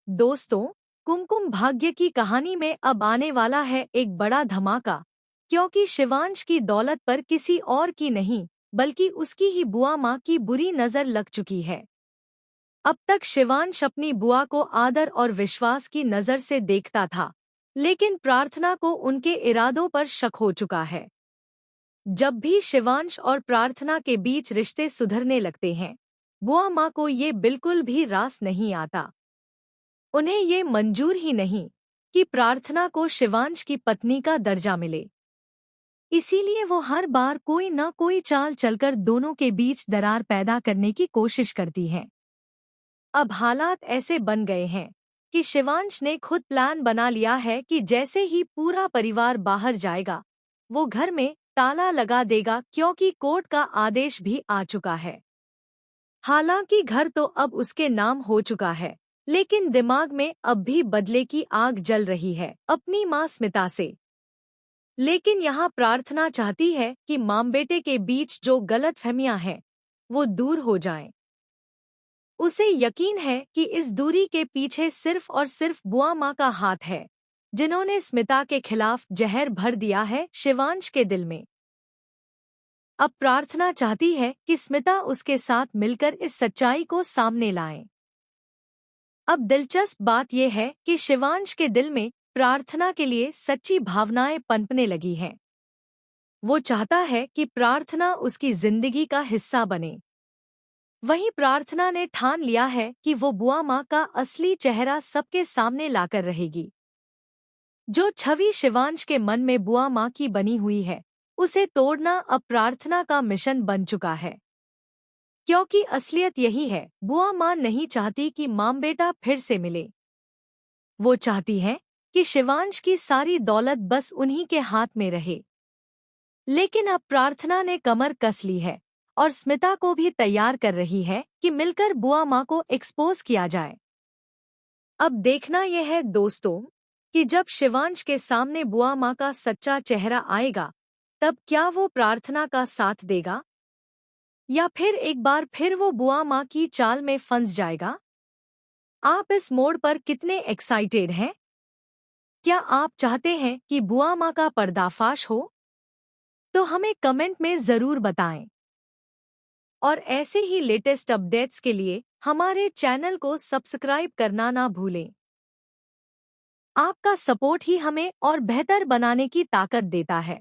दोस्तों, कुमकुम भाग्य की कहानी में अब आने वाला है एक बड़ा धमाका, क्योंकि शिवांश की दौलत पर किसी और की नहीं बल्कि उसकी ही बुआ माँ की बुरी नजर लग चुकी है। अब तक शिवांश अपनी बुआ को आदर और विश्वास की नजर से देखता था, लेकिन प्रार्थना को उनके इरादों पर शक हो चुका है। जब भी शिवांश और प्रार्थना के बीच रिश्ते सुधरने लगते हैं, बुआ माँ को ये बिल्कुल भी रास नहीं आता। उन्हें ये मंजूर ही नहीं कि प्रार्थना को शिवांश की पत्नी का दर्जा मिले। इसीलिए वो हर बार कोई न कोई चाल चलकर दोनों के बीच दरार पैदा करने की कोशिश करती है। अब हालात ऐसे बन गए हैं कि शिवांश ने खुद प्लान बना लिया है कि जैसे ही पूरा परिवार बाहर जाएगा, वो घर में ताला लगा देगा, क्योंकि कोर्ट का आदेश भी आ चुका है। हालांकि घर तो अब उसके नाम हो चुका है, लेकिन दिमाग में अब भी बदले की आग जल रही है अपनी माँ स्मिता से। लेकिन यहाँ प्रार्थना चाहती है कि माँ बेटे के बीच जो गलतफहमियां हैं, वो दूर हो जाएं। उसे यकीन है कि इस दूरी के पीछे सिर्फ और सिर्फ बुआ माँ का हाथ है, जिन्होंने स्मिता के खिलाफ जहर भर दिया है शिवांश के दिल में। अब प्रार्थना चाहती है कि स्मिता उसके साथ मिलकर इस सच्चाई को सामने लाए। अब दिलचस्प बात यह है कि शिवांश के दिल में प्रार्थना के लिए सच्ची भावनाएं पनपने लगी हैं। वो चाहता है कि प्रार्थना उसकी जिंदगी का हिस्सा बने। वहीं प्रार्थना ने ठान लिया है कि वो बुआ माँ का असली चेहरा सबके सामने लाकर रहेगी। जो छवि शिवांश के मन में बुआ माँ की बनी हुई है, उसे तोड़ना अब प्रार्थना का मिशन बन चुका है। क्योंकि असलियत यही है, बुआ माँ नहीं चाहती कि माँ बेटा फिर से मिले। वो चाहती है कि शिवांश की सारी दौलत बस उन्हीं के हाथ में रहे। लेकिन अब प्रार्थना ने कमर कस ली है और स्मिता को भी तैयार कर रही है कि मिलकर बुआ माँ को एक्सपोज किया जाए। अब देखना यह है दोस्तों कि जब शिवांश के सामने बुआ माँ का सच्चा चेहरा आएगा, तब क्या वो प्रार्थना का साथ देगा, या फिर एक बार फिर वो बुआ माँ की चाल में फंस जाएगा। आप इस मोड़ पर कितने एक्साइटेड हैं? क्या आप चाहते हैं कि बुआ माँ का पर्दाफाश हो? तो हमें कमेंट में ज़रूर बताएं। और ऐसे ही लेटेस्ट अपडेट्स के लिए हमारे चैनल को सब्सक्राइब करना ना भूलें। आपका सपोर्ट ही हमें और बेहतर बनाने की ताकत देता है।